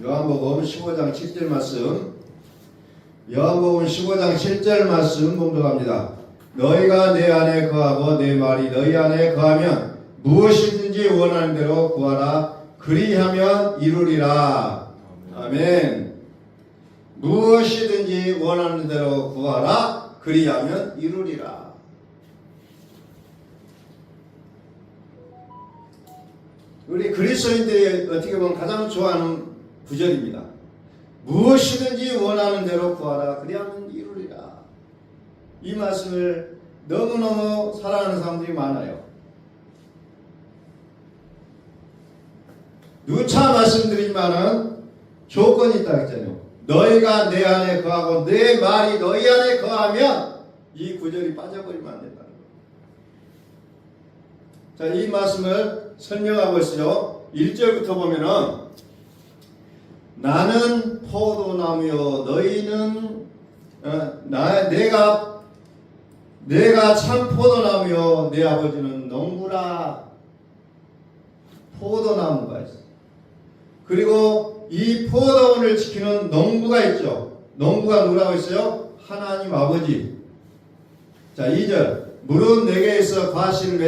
요한복음 15장 7절 말씀. 요한복음 15장 7절 말씀 봉독합니다. 너희가 내 안에 거하고 내 말이 너희 안에 거하면 무엇이든지 원하는 대로 구하라. 그리하면 이루리라. 아멘. 무엇이든지 원하는 대로 구하라. 그리하면 이루리라. 우리 그리스도인들이 어떻게 보면 가장 좋아하는 구절입니다. 무엇이든지 원하는 대로 구하라. 그리하면 이루리라. 이 말씀을 너무너무 사랑하는 사람들이 많아요. 누차 말씀드리지만은 조건이 있다 했잖아요. 너희가 내 안에 거하고 내 말이 너희 안에 거하면 이 구절이 빠져버리면 안 된다는 거예요. 자, 이 말씀을 설명하고 있어요. 1절부터 보면은 나는 포도나무요 너희는 내가 참 포도나무요 내 아버지는 농부라. 포도나무가 있어요. 그리고 이 포도원을 지키는 농부가 있죠. 농부가 누구라고 있어요? 하나님 아버지. 자, 2절 무릇 내게 있어 과실을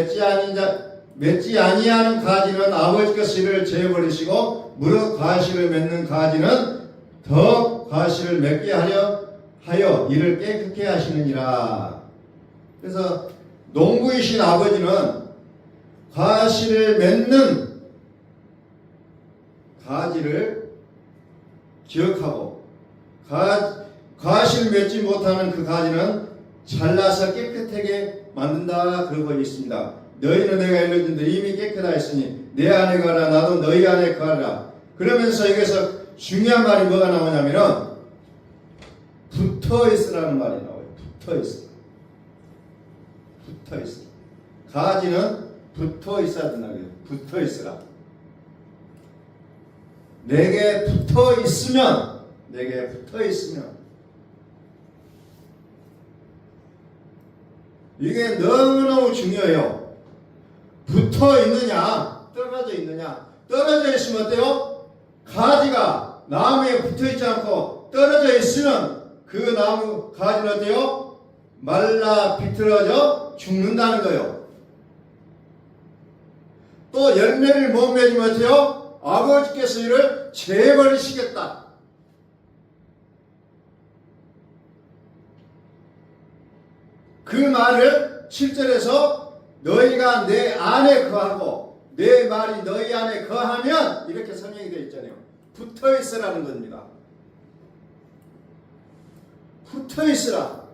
맺지 아니하는 가지는 아버지께서 이를 제어버리시고 무릇 과실을 맺는 가지는 더 과실을 맺게 하여 이를 깨끗게 하시느니라. 그래서 농부이신 아버지는 과실을 맺는 가지를 기억하고 과실 맺지 못하는 그 가지는 잘라서 깨끗하게 만든다 그러고 있습니다. 너희는 내가 일러준 데 이미 깨끗하 했으니 내 안에 거하라 나도 너희 안에 거하라. 그러면서 여기서 중요한 말이 뭐가 나오냐면은 붙어 있으라는 말이 나와요. 붙어 있으라. 붙어 있으라. 가지는 붙어 있어야 된다고 해요. 붙어 있으라. 내게 붙어 있으면 이게 너무너무 중요해요. 붙어 있느냐 떨어져 있느냐. 떨어져 있으면 어때요? 가지가 나무에 붙어 있지 않고 떨어져 있으면 그 나무 가지는 어때요? 말라 비틀어져 죽는다는 거예요. 또 열매를 못 맺으면 어때요? 아버지께서 이를 제버리시겠다. 그 말을 7절에서 너희가 내 안에 거하고 내 말이 너희 안에 거하면 이렇게 설명이 되어 있잖아요. 붙어 있으라는 겁니다. 붙어 있으라.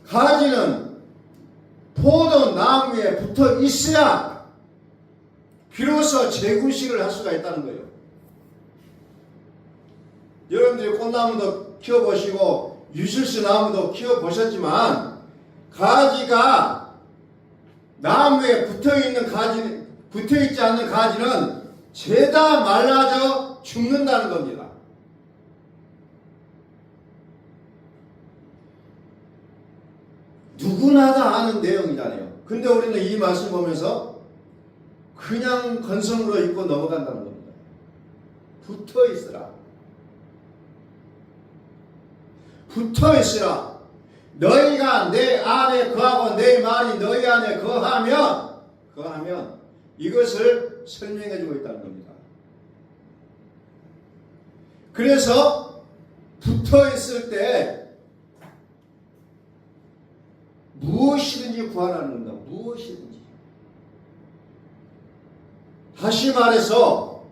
가지는 포도나무에 붙어 있어야 비로소 재구식을 할 수가 있다는 거예요. 여러분들이 꽃나무도 키워보시고 유실수 나무도 키워보셨지만 가지가 나무에 붙어있지 않는 가지는 죄다 말라져 죽는다는 겁니다. 누구나 다 아는 내용이잖아요. 근데 우리는 이 말씀 보면서 그냥 건성으로 읽고 넘어간다는 겁니다. 붙어 있으라. 붙어 있으라. 너희가 내 안에 거하고 내 말이 너희 안에 거하면 이것을 설명해 주고 있다는 겁니다. 그래서 붙어 있을 때 무엇이든지 구하라는 겁니다. 무엇이든지. 다시 말해서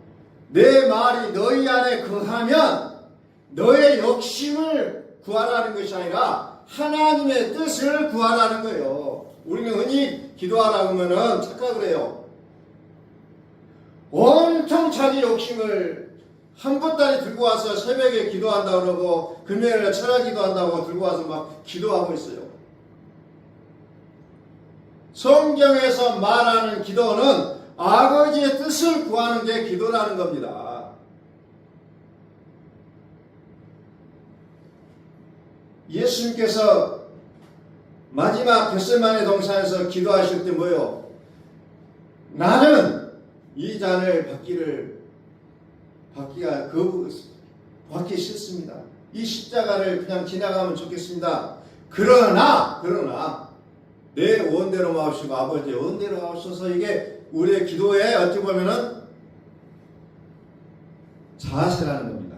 내 말이 너희 안에 거하면 너의 욕심을 구하라는 것이 아니라 하나님의 뜻을 구하라는 거예요. 우리는 흔히 기도하라고 하면은 착각을 해요. 엄청 자기 욕심을 한 보따리 들고 와서 새벽에 기도한다고 그러고 금요일에 철야 기도한다고 들고 와서 막 기도하고 있어요. 성경에서 말하는 기도는 아버지의 뜻을 구하는 게 기도라는 겁니다. 예수님께서 마지막 겟세마네 동산에서 기도하실 때 뭐요? 나는 이 잔을 받기를 받기 싫습니다. 이 십자가를 그냥 지나가면 좋겠습니다. 그러나 내 원대로 마옵시고 아버지의 원대로 마옵소서. 이게 우리의 기도에 어찌 보면은 자세라는 겁니다.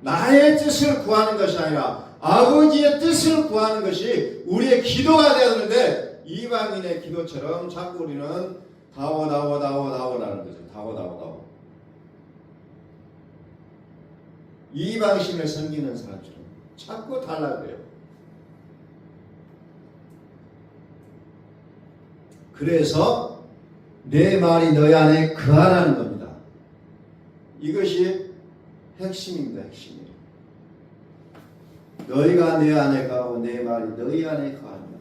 나의 뜻을 구하는 것이 아니라 아버지의 뜻을 구하는 것이 우리의 기도가 되어야 되는데, 이방인의 기도처럼 자꾸 우리는 다오라는 거죠. 다오. 이방신을 섬기는 사람처럼 자꾸 달라고 해요. 그래서 내 말이 너희 안에 거하라는 겁니다. 이것이 핵심입니다. 핵심이에요. 너희가 내 안에 거하고 내 말이 너희 안에 거하면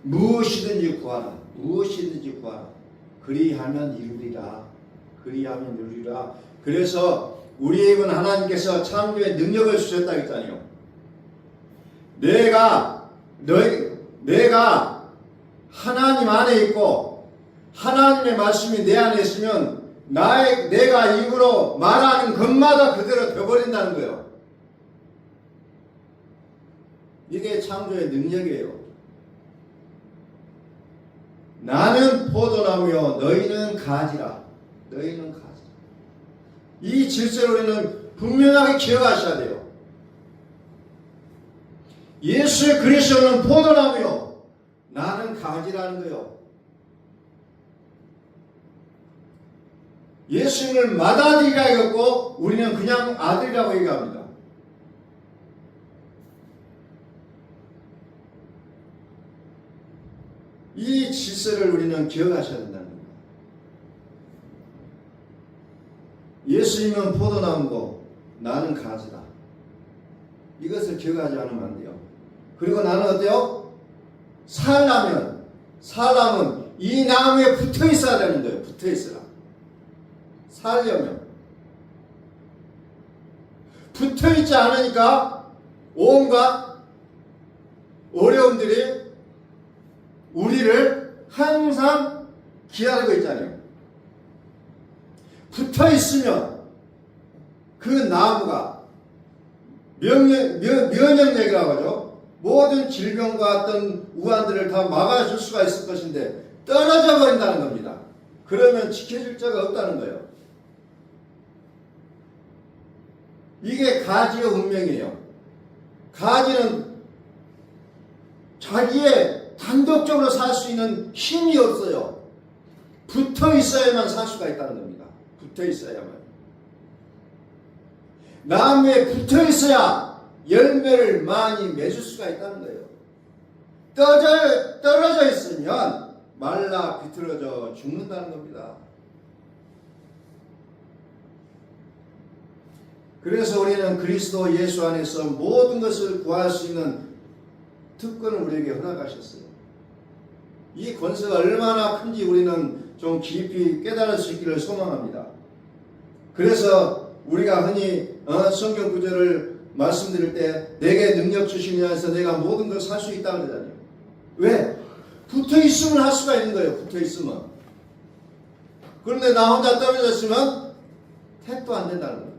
무엇이든지 구하라. 그리하면 이루리라. 그래서 우리의 입은 하나님께서 창조의 능력을 주셨다 했잖아요. 내가 하나님 안에 있고 하나님의 말씀이 내 안에 있으면 내가 입으로 말하는 것마다 그대로 되어버린다는 거예요. 이게 창조의 능력이에요. 나는 포도나무요 너희는 가지라. 이 질서를 우리는 분명하게 기억하셔야 돼요. 예수 그리스도는 포도나무요 나는 가지라는 거예요. 예수님을 맏아들이라고 얘기했고 우리는 그냥 아들이라고 얘기합니다. 이 질서를 우리는 기억하셔야 된다는 겁니다. 예수님은 포도나무고 나는 가지다. 이것을 기억하지 않으면 안 돼요. 그리고 나는 어때요? 살려면 이 나무에 붙어 있어야 되는 거예요. 붙어 있어라. 살려면 붙어 있지 않으니까 온갖 어려움들이 우리를 항상 기다리고 있잖아요. 붙어 있으면 그 나무가 면역력이라고 하죠. 모든 질병과 어떤 우환들을 다 막아줄 수가 있을 것인데 떨어져 버린다는 겁니다. 그러면 지켜줄 자가 없다는 거예요. 이게 가지의 운명이에요. 가지는 자기의 단독적으로 살 수 있는 힘이 없어요. 붙어 있어야만 살 수가 있다는 겁니다. 붙어 있어야만. 나무에 붙어 있어야 열매를 많이 맺을 수가 있다는 거예요. 떨어져 있으면 말라 비틀어져 죽는다는 겁니다. 그래서 우리는 그리스도 예수 안에서 모든 것을 구할 수 있는 특권을 우리에게 허락하셨어요. 이 권세가 얼마나 큰지 우리는 좀 깊이 깨달을 수 있기를 소망합니다. 그래서 우리가 흔히 성경 구절을 말씀드릴 때 내게 능력 주시면서 내가 모든 걸 살 수 있다고 그러잖아요. 왜? 붙어 있으면 할 수가 있는 거예요. 붙어 있으면. 그런데 나 혼자 떨어져 있으면 택도 안 된다는 거예요.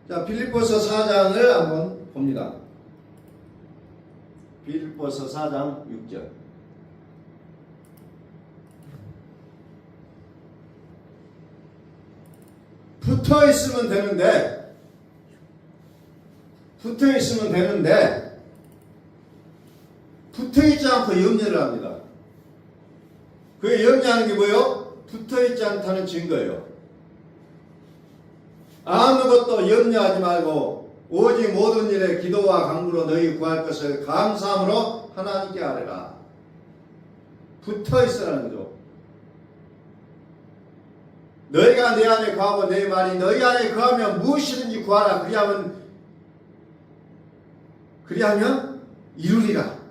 자, 빌립보서 4장을 한번 봅니다. 빌립보서 4장 6절. 붙어 있으면 되는데 붙어 있지 않고 염려를 합니다. 그 염려하는 게 뭐예요? 붙어 있지 않다는 증거예요. 아무것도 염려하지 말고 오직 모든 일에 기도와 간구로 너희 구할 것을 감사함으로 하나님께 아뢰라. 붙어 있으라는 거죠. 너희가 내 안에 거하고 내 말이 너희 안에 거하면 무엇이든지 구하라. 그리하면 이루리라.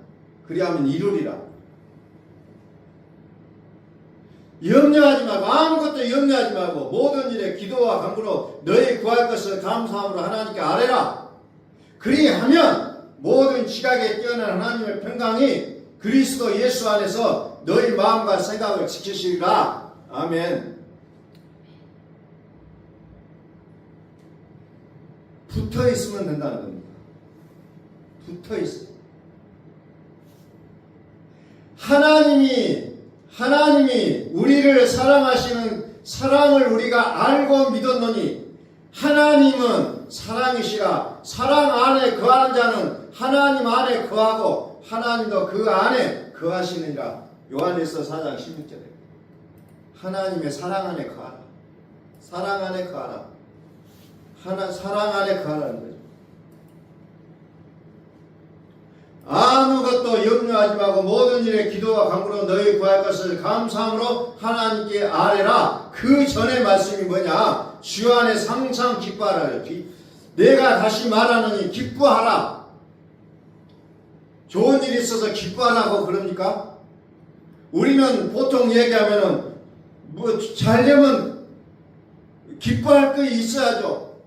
염려하지 말고 아무것도 염려하지 말고 모든 일에 기도와 간구로 너희 구할 것을 감사함으로 하나님께 아뢰라. 그리하면 모든 지각에 뛰어난 하나님의 평강이 그리스도 예수 안에서 너희 마음과 생각을 지키시리라. 아멘. 붙어 있으면 된다는 겁니다. 붙어 있어. 하나님이 우리를 사랑하시는 사랑을 우리가 알고 믿었노니 하나님은 사랑이시라. 사랑 안에 거하는 자는 하나님 안에 거하고 하나님도 그 안에 거하시느니라. 요한일서 4장 16절에 하나님의 사랑 안에 거하라. 사랑 안에 거하라. 사랑 안에 거하라는 거죠. 아무것도 염려하지 말고 모든 일에 기도와 간구로 너희 구할 것을 감사함으로 하나님께 아뢰라. 그 전에 말씀이 뭐냐? 주 안에 항상 기뻐하라. 내가 다시 말하느니 기뻐하라. 좋은 일이 있어서 기뻐하라고 그럽니까? 우리는 보통 얘기하면은 뭐 잘되면 기뻐할 거 있어야죠.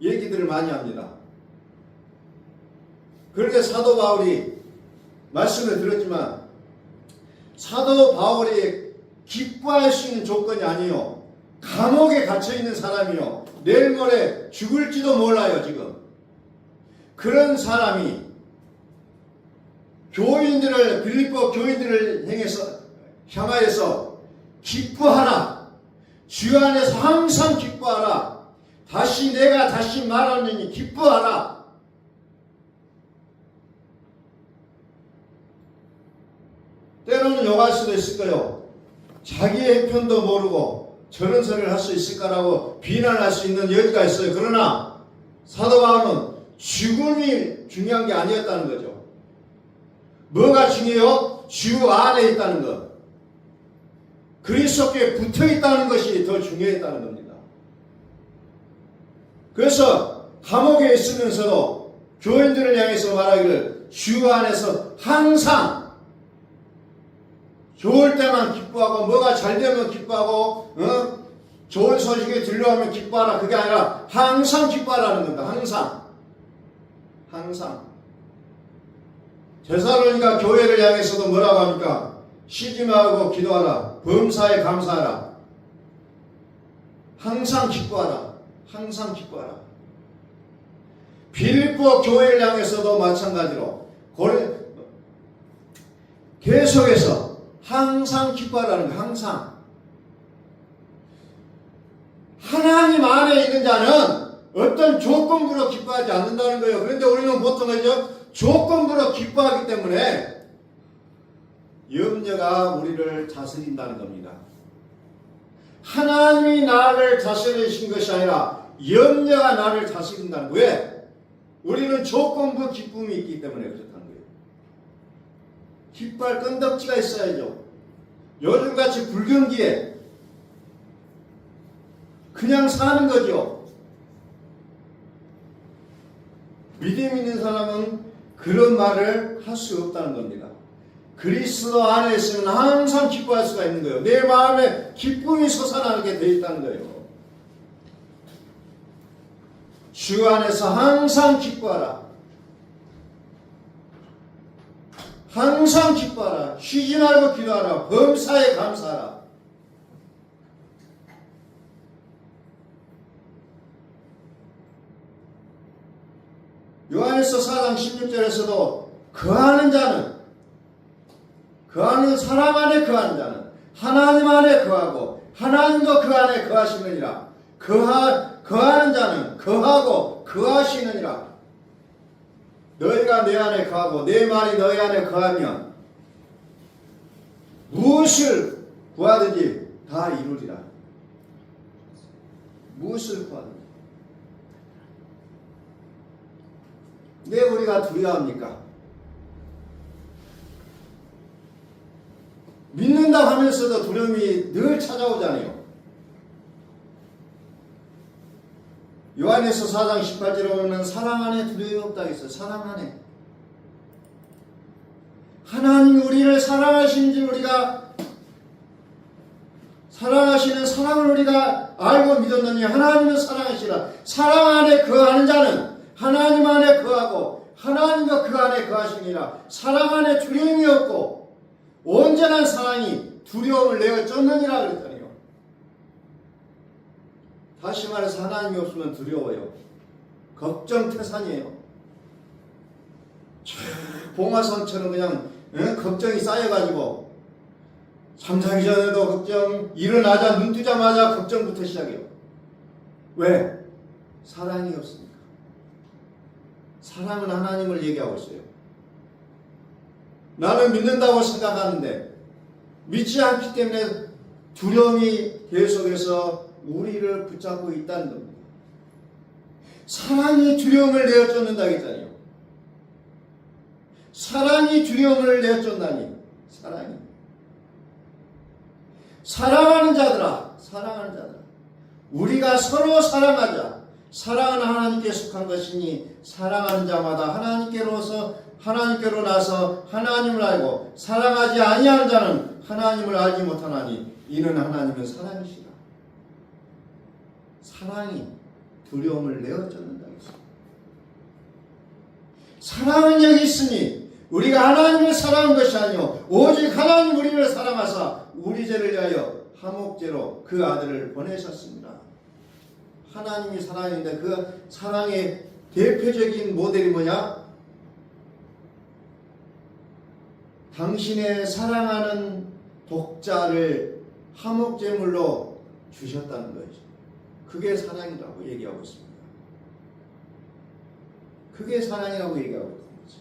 얘기들을 많이 합니다. 그런데 사도 바울이 말씀을 들었지만 사도 바울이 기뻐할 수 있는 조건이 아니요. 감옥에 갇혀있는 사람이요. 내일 모레 죽을지도 몰라요 지금. 그런 사람이 빌립보 교인들을 향하여서 기뻐하라. 주 안에서 항상 기뻐하라. 내가 다시 말하느니 기뻐하라. 때로는 욕할 수도 있을 거예요. 자기의 형편도 모르고 저런 소리를 할 수 있을까라고 비난할 수 있는 여지가 있어요. 그러나 사도 바울은 죽음이 중요한 게 아니었다는 거죠. 뭐가 중요해요? 주 안에 있다는 것. 그리스도께 붙어 있다는 것이 더 중요했다는 겁니다. 그래서 감옥에 있으면서도 교인들을 향해서 말하기를 주 안에서 항상 좋을 때만 기뻐하고 뭐가 잘 되면 기뻐하고 좋은 소식이 들려오면 기뻐하라. 그게 아니라 항상 기뻐하라는 겁니다. 항상. 데살로니가 교회를 향해서도 뭐라고 합니까? 쉬지 말고 기도하라. 범사에 감사하라. 항상 기뻐하라. 빌립보 교회를 향해서도 마찬가지로 계속해서 항상 기뻐하라는 거. 항상. 하나님 안에 있는 자는 어떤 조건부로 기뻐하지 않는다는 거예요. 그런데 우리는 보통 조건부로 기뻐하기 때문에 염려가 우리를 다스린다는 겁니다. 하나님이 나를 다스리신 것이 아니라 염려가 나를 다스린다는 거예요. 왜? 우리는 조건부 기쁨이 있기 때문에 그렇다는 거예요. 기뻐할 끈덕지가 있어야죠. 요즘같이 불경기에 그냥 사는 거죠. 믿음 있는 사람은 그런 말을 할 수 없다는 겁니다. 그리스도 안에 있으면 항상 기뻐할 수가 있는 거예요. 내 마음에 기쁨이 솟아나게 되어 있다는 거예요. 주 안에서 항상 기뻐하라. 항상 기뻐하라. 쉬지 말고 기도하라. 범사에 감사하라. 요한일서 4장 16절에서도 거하는 사람 안에 거하는 자는 하나님 안에 거하고 하나님도 그 안에 거하시느니라. 거하는 자는 거하고 거하시느니라. 너희가 내 안에 거하고 내 말이 너희 안에 거하면 무엇을 구하든지 다 이루리라. 무엇을 구하든지. 왜 우리가 두려워합니까? 믿는다 하면서도 두려움이 늘 찾아오잖아요. 요한일서 4장 18절에 보면 사랑 안에 두려움이 없다 했어요. 사랑 안에. 하나님이 우리를 사랑하시는지 우리가 사랑하시는 사랑을 우리가 알고 믿었느니 하나님은 사랑하시라. 사랑 안에 거하는 자는 하나님 안에 거하고 하나님과 그 안에 거하시니라. 사랑 안에 두려움이 없고 온전한 사랑이 두려움을 내어 쫓느니라 그랬더니요. 다시 말해서 하나님이 없으면 두려워요. 걱정태산이에요. 봉화산처럼 그냥 걱정이 쌓여가지고 잠자기 전에도 걱정, 일어나자 눈 뜨자마자 걱정부터 시작해요. 왜? 사랑이 없으니까. 사랑은 하나님을 얘기하고 있어요. 나는 믿는다고 생각하는데 믿지 않기 때문에 두려움이 계속해서 우리를 붙잡고 있다는 겁니다. 사랑이 두려움을 내어 쫓는다 했잖아요. 사랑이 두려움을 내어 쫓다니. 사랑하는 자들아, 우리가 서로 사랑하자. 사랑은 하나님께 속한 것이니 사랑하는 자마다 하나님께로 나서 하나님을 알고 사랑하지 아니하는 자는 하나님을 알지 못하나니 이는 하나님은 사랑이시라. 사랑이 두려움을 내어 쫓는다 했습니다. 사랑은 여기 있으니 우리가 하나님을 사랑한 것이 아니요 오직 하나님 우리를 사랑하사 우리 죄를 위하여 화목제로 그 아들을 보내셨습니다. 하나님이 사랑인데 그 사랑의 대표적인 모델이 뭐냐? 당신의 사랑하는 독자를 화목제물로 주셨다는 거죠. 그게 사랑이라고 얘기하고 있습니다. 그게 사랑이라고 얘기하고 있는 거죠.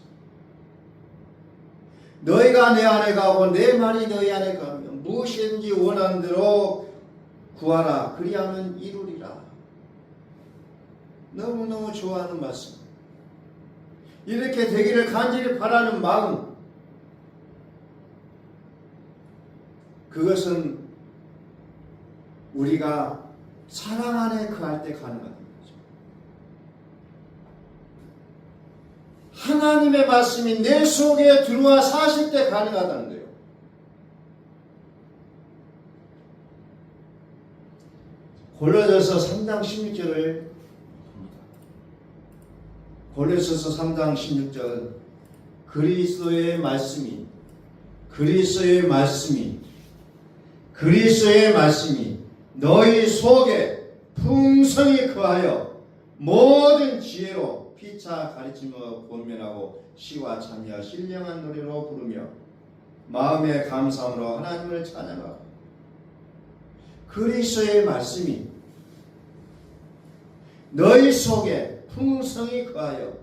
너희가 내 안에 가고 내 말이 너희 안에 가면 무엇이든지 원하는 대로 구하라. 그리하면 이루리라. 너무너무 좋아하는 말씀. 이렇게 되기를 간절히 바라는 마음. 그것은 우리가 사랑 안에 거할 때 가능한 거죠. 하나님의 말씀이 내 속에 들어와 사실 때 가능하다는 거예요. 골로새서 3장 16절을 골로새서 3장 16절 그리스도의 말씀이 너희 속에 풍성히 거하여 모든 지혜로 피차 가르치며 권면하고 시와 찬미와 신령한 노래로 부르며 마음의 감사함으로 하나님을 찬양하고. 그리스도의 말씀이 너희 속에 풍성히 거하여.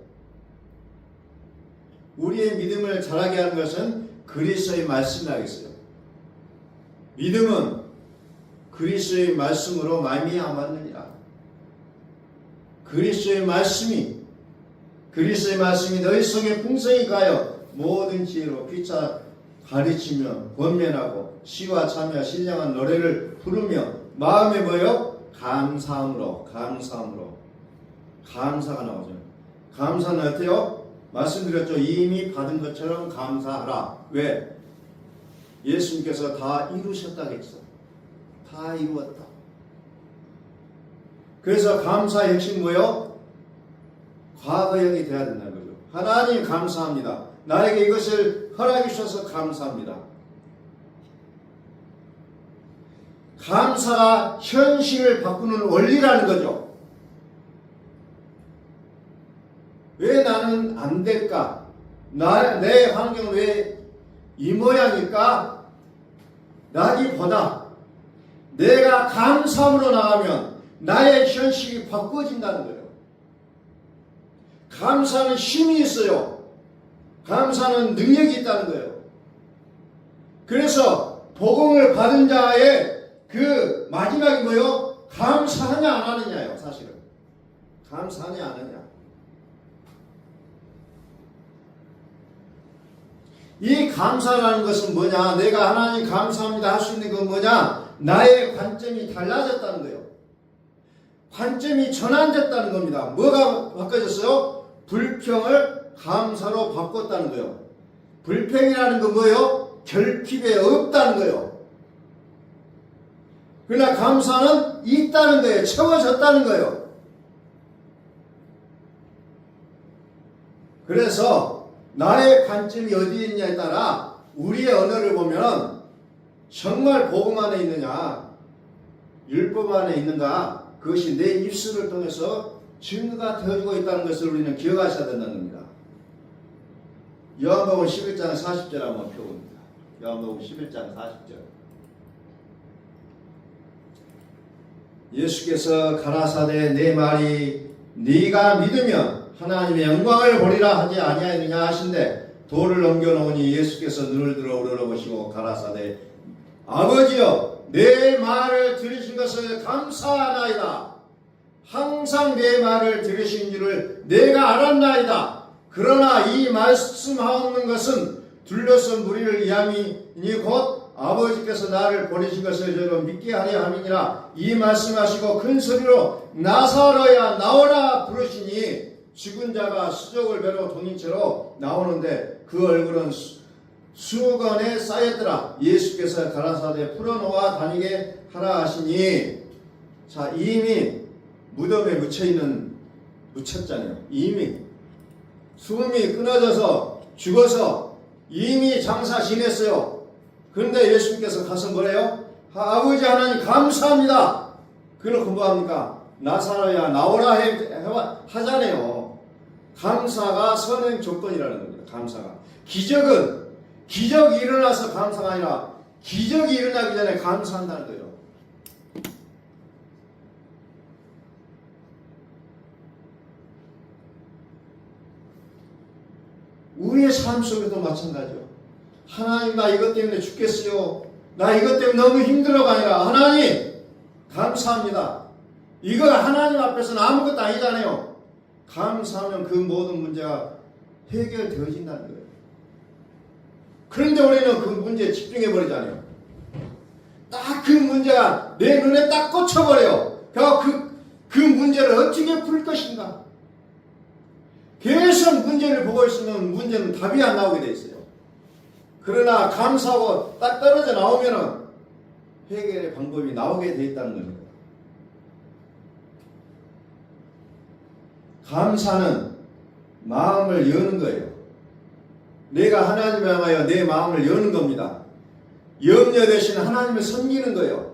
우리의 믿음을 자라게 하는 것은 그리스도의 말씀이라겠어요. 믿음은 그리스도의 말씀으로 말미암았느니라. 그리스도의 말씀이 너희 속에 풍성히 가여 모든 지혜로 피차 가르치며 권면하고 시와 참여 신령한 노래를 부르며 마음에 뭐요? 감사함으로 감사가 나오죠. 감사는 어때요? 말씀드렸죠. 이미 받은 것처럼 감사하라. 왜? 예수님께서 다 이루셨다 했어. 다 이루었다. 그래서 감사의 핵심 뭐요? 과거형이 돼야 된다는 거죠. 하나님 감사합니다. 나에게 이것을 허락해 주셔서 감사합니다. 감사가 현실을 바꾸는 원리라는 거죠. 왜 나는 안 될까? 내 환경은 왜 이 모양일까? 나기보다 내가 감사함으로 나가면 나의 현실이 바꿔진다는 거예요. 감사는 힘이 있어요. 감사는 능력이 있다는 거예요. 그래서 복음을 받은 자의 그 마지막이 뭐예요? 감사하냐 안 하느냐예요. 사실은 감사하냐 안 하냐. 이 감사라는 것은 뭐냐? 내가 하나님 감사합니다 할 수 있는 건 뭐냐? 나의 관점이 달라졌다는 거예요. 관점이 전환됐다는 겁니다. 뭐가 바꿔졌어요? 불평을 감사로 바꿨다는 거예요. 불평이라는 건 뭐예요? 결핍에 없다는 거예요. 그러나 감사는 있다는 거예요. 채워졌다는 거예요. 그래서 나의 관점이 어디에 있냐에 따라 우리의 언어를 보면 정말 복음 안에 있느냐, 율법 안에 있는가, 그것이 내 입술을 통해서 증거가 되어지고 있다는 것을 우리는 기억하셔야 된다는 겁니다. 요한복음 11장 40절 한번 펴봅니다. 요한복음 11장 40절. 예수께서 가라사대 내 말이 네가 믿으면 하나님의 영광을 보리라 하지 아니하느냐 하신대 돌을 넘겨놓으니 예수께서 눈을 들어 우러러보시고 가라사대 아버지여 내 말을 들으신 것을 감사하나이다. 항상 내 말을 들으신 줄을 내가 알았나이다. 그러나 이 말씀하옵는 것은 둘러선 무리를 위함이니 곧 아버지께서 나를 보내신 것을 저로 믿게 하려 함이니라. 이 말씀하시고 큰 소리로 나사로야 나오라 부르시니 죽은 자가 수족을 베러 동인 채로 나오는데 그 얼굴은 수건에 쌓였더라. 예수께서 가라사대 풀어놓아 다니게 하라 하시니, 자, 이미 무덤에 묻혔잖아요. 이미 숨이 끊어져서 죽어서 이미 장사 지냈어요. 그런데 예수님께서 가서 뭐래요? 아버지 하나님 감사합니다. 그걸 뭐합니까? 나사로야 나오라 하잖아요. 감사가 선행 조건이라는 겁니다. 감사가. 기적이 일어나서 감사가 아니라 기적이 일어나기 전에 감사한다는 거예요. 우리의 삶 속에도 마찬가지요. 하나님 나 이것 때문에 죽겠어요. 나 이것 때문에 너무 힘들어가 아니라 하나님 감사합니다. 이거 하나님 앞에서는 아무것도 아니잖아요. 감사하면 그 모든 문제가 해결되어진다는 거예요. 그런데 우리는 그 문제에 집중해버리잖아요. 딱 그 문제가 내 눈에 딱 꽂혀버려요. 그 문제를 어떻게 풀 것인가. 계속 문제를 보고 있으면 문제는 답이 안 나오게 돼 있어요. 그러나 감사하고 딱 떨어져 나오면은 해결의 방법이 나오게 돼 있다는 겁니다. 감사는 마음을 여는 거예요. 내가 하나님을 향하여 내 마음을 여는 겁니다. 염려 대신 하나님을 섬기는 거예요.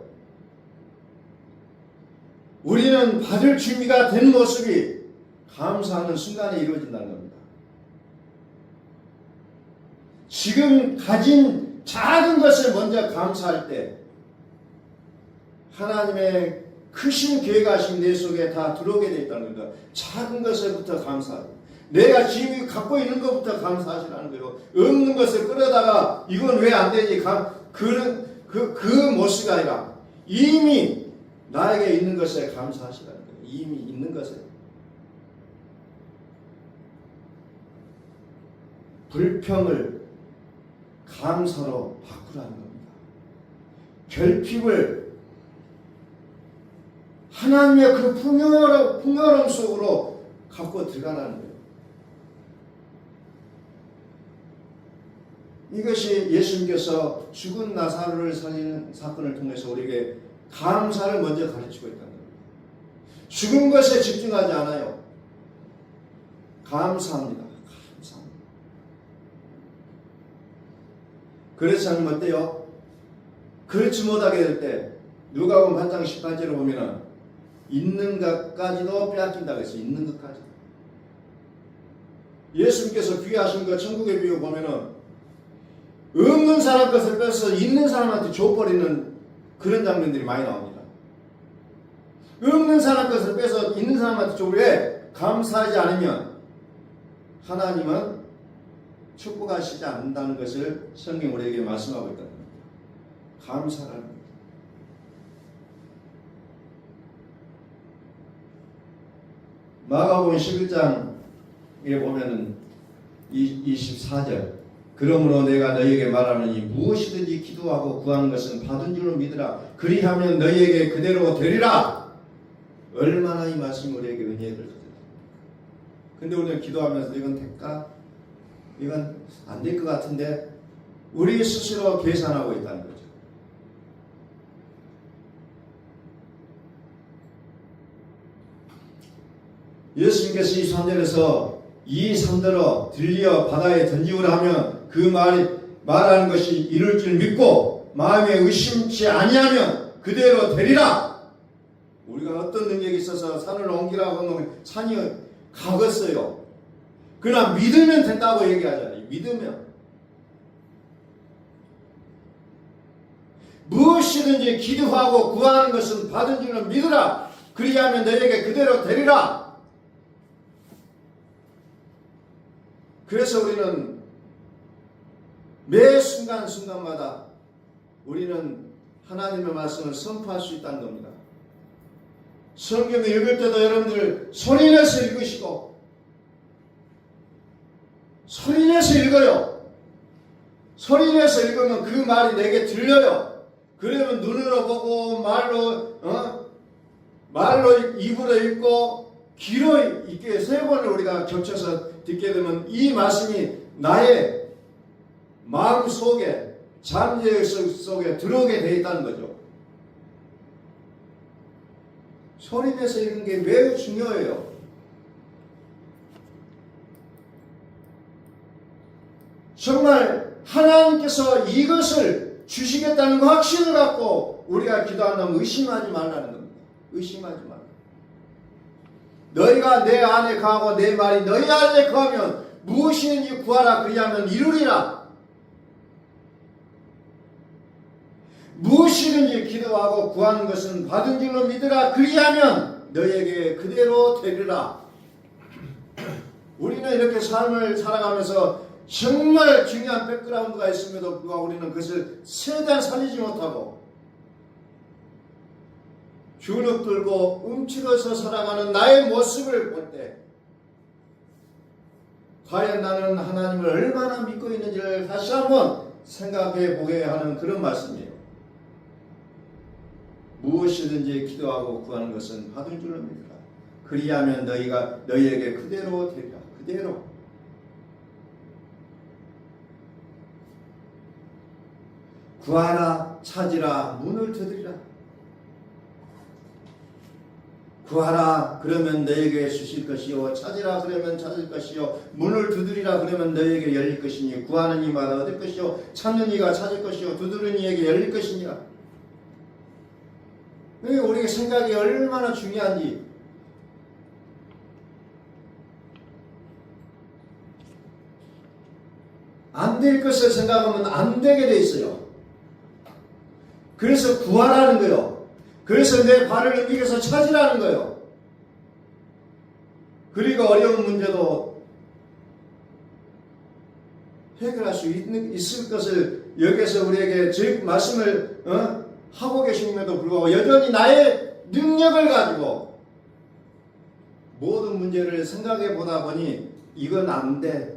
우리는 받을 준비가 된 모습이 감사하는 순간에 이루어진다는 겁니다. 지금 가진 작은 것을 먼저 감사할 때 하나님의 크신 계획하신 내 속에 다 들어오게 되어 있다는 겁니다. 작은 것에부터 감사하고 내가 지금 갖고 있는 것부터 감사하시라는 거예요. 없는 것을 끌어다가 이건 왜 안 되지? 그 모습이 아니라 이미 나에게 있는 것에 감사하시라는 거예요. 이미 있는 것에. 불평을 감사로 바꾸라는 겁니다. 결핍을 하나님의 그 풍요로움 속으로 갖고 들어가라는 거예요. 이것이 예수님께서 죽은 나사로를 살리는 사건을 통해서 우리에게 감사를 먼저 가르치고 있다는 겁니다. 죽은 것에 집중하지 않아요. 감사합니다. 감사합니다. 그래서 하면 어때요? 그렇지 못하게 될 때 누가복음 8장 18절을 보면은 있는 것까지도 빼앗긴다고 했어요. 있는 것까지. 예수님께서 비유하신 것 천국의 비유 보면은 없는 사람 것을 뺏어서 있는 사람한테 줘버리는 그런 장면들이 많이 나옵니다. 없는 사람 것을 뺏어 있는 사람한테 줘. 왜? 감사하지 않으면 하나님은 축복하시지 않는다는 것을 성경 우리에게 말씀하고 있다는 겁니다. 감사라는 겁니다. 마가복음 11장에 보면은 24절 그러므로 내가 너희에게 말하노니 무엇이든지 기도하고 구하는 것은 받은 줄로 믿으라. 그리하면 너희에게 그대로 되리라. 얼마나 이 말씀이 우리에게 은혜를 주세요. 근데 우리는 기도하면서 이건 될까? 이건 안 될 것 같은데 우리 스스로 계산하고 있다는 거죠. 예수님께서 이 3절에서 이 산더러 들리어 바다에 던지우라 하면 그 말하는 것이 이룰 줄 믿고 마음에 의심치 아니하면 그대로 되리라. 우리가 어떤 능력이 있어서 산을 옮기라고 하면 산이 가겠어요. 그러나 믿으면 된다고 얘기하잖아요. 믿으면. 무엇이든지 기도하고 구하는 것은 받은 줄로 믿으라. 그리하면 너에게 그대로 되리라. 그래서 우리는 매 순간순간마다 우리는 하나님의 말씀을 선포할 수 있다는 겁니다. 성경을 읽을 때도 여러분들 소리내서 읽으시고 소리내서 읽어요. 소리내서 읽으면 그 말이 내게 들려요. 그러면 눈으로 보고 말로 입으로 읽고 귀로 읽게 세 번을 우리가 겹쳐서 듣게 되면 이 말씀이 나의 마음 속에 잠재 속에 들어오게 되어 있다는 거죠. 소리내서 읽는 게 매우 중요해요. 정말 하나님께서 이것을 주시겠다는 그 확신을 갖고 우리가 기도한다면 의심하지 말라는 겁니다. 의심하지 말라. 너희가 내 안에 거하고 내 말이 너희 안에 거하면 무엇이든지 구하라 그리하면 이루리라. 무엇이든지 기도하고 구하는 것은 받은 줄로 믿으라. 그리하면 너희에게 그대로 되리라. 우리는 이렇게 삶을 살아가면서 정말 중요한 백그라운드가 있음에도 불구하고 우리는 그것을 최대한 살리지 못하고 주눅들고 움츠러서 살아가는 나의 모습을 볼 때 과연 나는 하나님을 얼마나 믿고 있는지를 다시 한번 생각해 보게 하는 그런 말씀이에요. 무엇이든지 기도하고 구하는 것은 받을 줄로 믿으라. 그리하면 너희에게 그대로 되리라. 그대로. 구하라, 찾으라, 문을 두드리라. 구하라 그러면 너에게 주실 것이요, 찾으라 그러면 찾을 것이요, 문을 두드리라 그러면 너에게 열릴 것이니 구하는 이마다 얻을 것이요, 찾는 이가 찾을 것이요, 두드리는 이에게 열릴 것이니라. 우리의 생각이 얼마나 중요한지 안 될 것을 생각하면 안 되게 돼 있어요. 그래서 구하라는 거예요. 그래서 내 발을 움직여서 찾으라는 거예요. 그리고 어려운 문제도 해결할 수 있을 것을 여기서 우리에게 즉 말씀을 하고 계심에도 불구하고 여전히 나의 능력을 가지고 모든 문제를 생각해 보다 보니 이건 안 돼.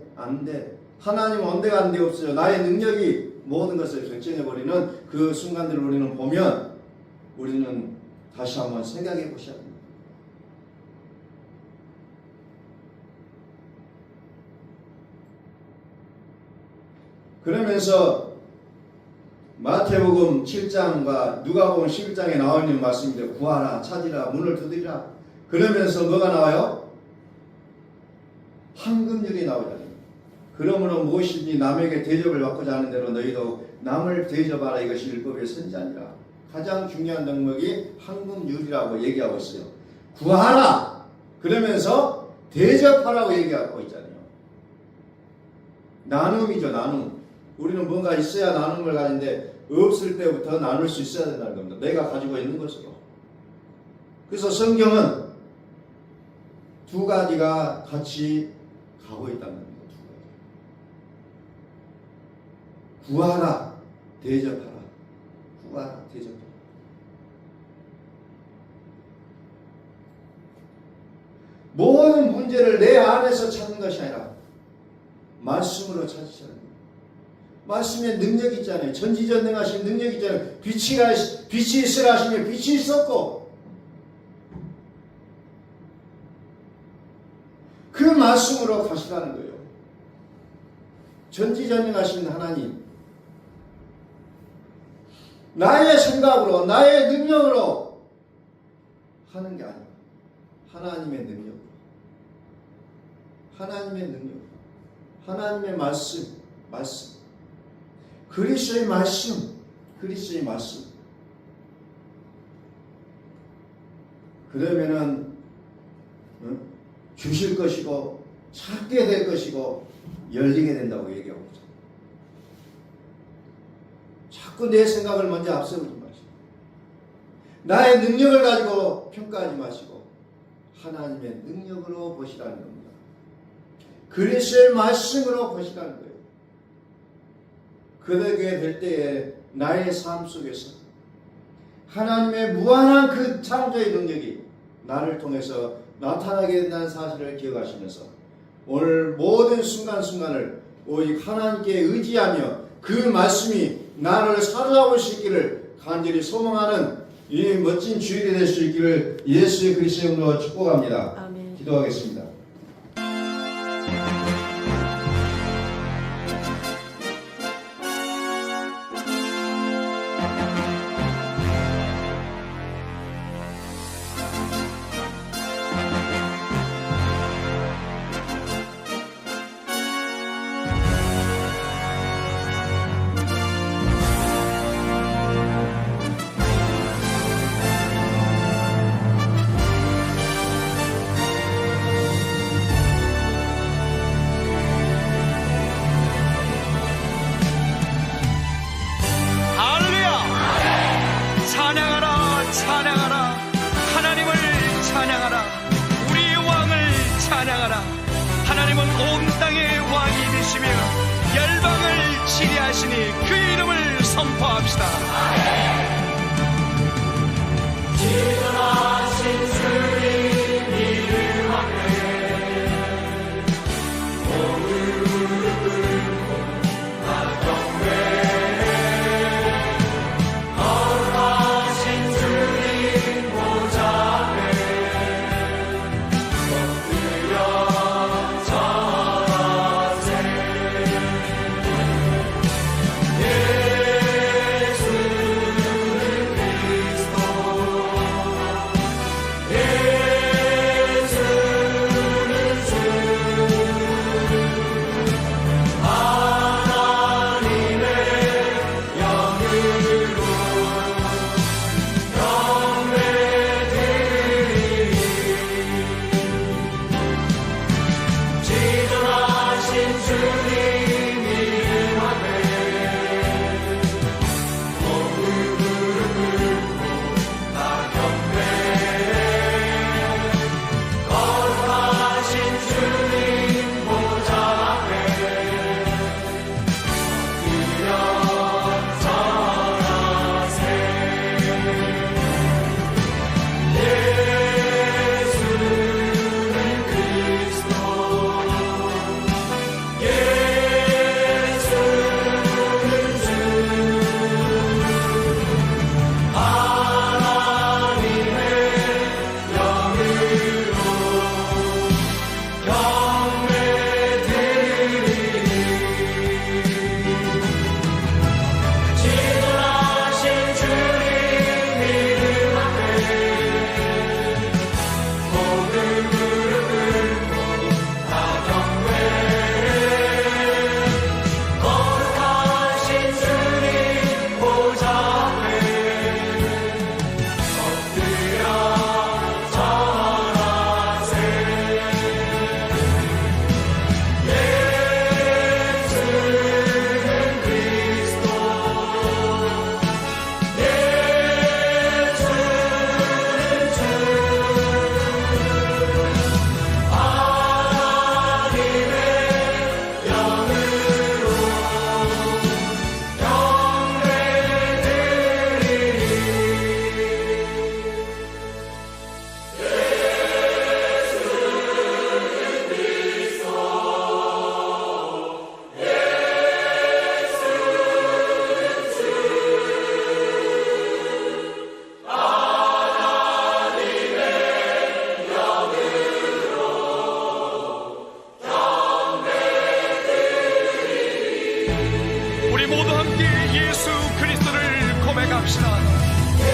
하나님 언제가 안 돼 없어요. 나의 능력이 모든 것을 결정해버리는 그 순간들을 우리는 보면 우리는 다시 한번 생각해 보셔야 됩니다. 그러면서 마태복음 7장과 누가복음 11장에 나와 있는 말씀인데 구하라, 찾으라, 문을 두드리라. 그러면서 뭐가 나와요? 황금률이 나오잖아요. 그러므로 무엇이든지 남에게 대접을 받고자 하는 대로 너희도 남을 대접하라. 이것이 율법의 선지자니라. 가장 중요한 덕목이 황금률이라고 얘기하고 있어요. 구하라 그러면서 대접하라고 얘기하고 있잖아요. 나눔이죠. 나눔. 우리는 뭔가 있어야 나눔을 가지는데 없을 때부터 나눌 수 있어야 된다는 겁니다. 내가 가지고 있는 것으로. 그래서 성경은 두 가지가 같이 가고 있다는 겁니다. 구하라, 대접하라. 구하라, 대접하라. 모든 문제를 내 안에서 찾는 것이 아니라 말씀으로 찾으셔야 합니다. 말씀에 능력이 있잖아요. 전지전능하신 능력이 있잖아요. 빛이 있으라 하시면 빛이 있었고 그 말씀으로 가시라는 거예요. 전지전능하신 하나님, 나의 생각으로 나의 능력으로 하는 게 아니라 하나님의 능력, 하나님의 능력, 하나님의 말씀, 그리스도의 말씀, 그리스도의 말씀. 그러면은 주실 것이고 찾게 될 것이고 열리게 된다고 얘기하고 있죠. 자꾸 내 생각을 먼저 앞세우지 마시고 나의 능력을 가지고 평가하지 마시고 하나님의 능력으로 보시라는 겁니다. 그리스도의 말씀으로 보시라는 거예요. 그러게 될 때에 나의 삶 속에서 하나님의 무한한 그 창조의 능력이 나를 통해서 나타나게 된다는 사실을 기억하시면서 오늘 모든 순간순간을 오직 하나님께 의지하며 그 말씀이 나를 사로잡을 수 있기를 간절히 소망하는 이 멋진 주일이 될 수 있기를 예수의 그리스도의 이름으로 축복합니다. 아멘. 기도하겠습니다. 하나님은 온 땅의 왕이 되시며 열방을 지배하시니 그 이름을 선포합시다. 지존하신 주님 이름 앞에 오늘 나 경배해. 거룩하신 주님 보좌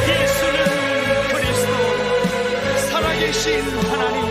예수는 그리스도 살아계신 하나님